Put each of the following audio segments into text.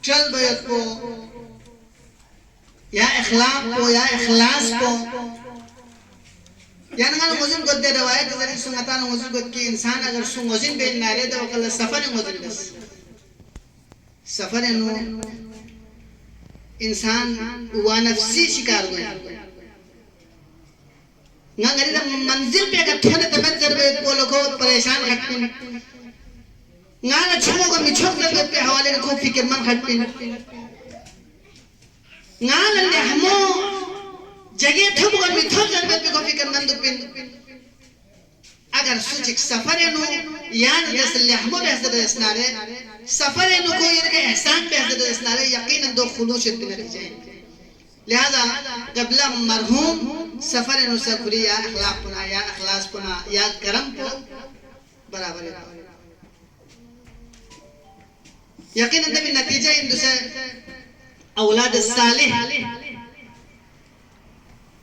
چل بیت کو یا اخلاق کو یا اخلاص کو یا نگان موزن گد دے روایت ذری سنگتان موزن گد کی انسان اگر سن موزن بین نارے دے وقال سفر موزن بس سفر انو انسان وہ نفسی شکار گیا نگان گری دا منزل پہ اگر تھوڑے تمتر بیت کو لکھو پریشان کھٹپن نگان چھوڑو گا مچھوک در بیت پہ حوالے کو فکر من کھٹپن نگان اللہ ہمو جگہ تھوڑو گا مچھوک در بیت پہ کو فکر من دکپن اگر سوچک سفر انو یعنی جیسے اللہ ہمو بحثر اسنارے سفر انو کو یہ احسان بحثر اسنارے یقیناً دو خلوص اتنے جائیں لہذا قبل مرحوم سفر انو سفری یا اخلاق پنا یا اخلاص پنا یا کرم پو برابر ہے یقیناً دمی نتیجہ اندو سے اولاد الصالح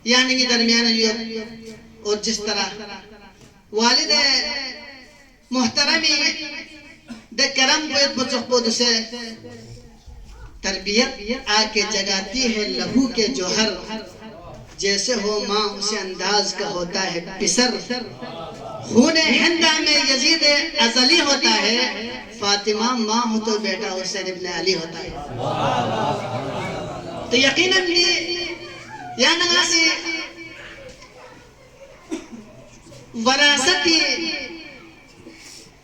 یعنی درمیان اور جس طرح والد محترمی دے کرم پویت بچک پودو سے تربیت آکے جگاتی ہے لہو کے جوہر جیسے ہو ماں اسے انداز کا ہوتا ہے پسر خون ہندہ میں یزید ازلی ہوتا ہے فاطمہ ماں ہو تو بیٹا حسین ابن علی ہوتا ہے تو یقیناً یا نگاسی وراثتی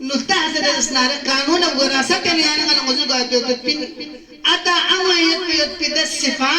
نقطہ حضرت اسنارے قانون وراثت یعنی آنگا نغزو گا پیوت پین اتا اما یت پیوت پید صفات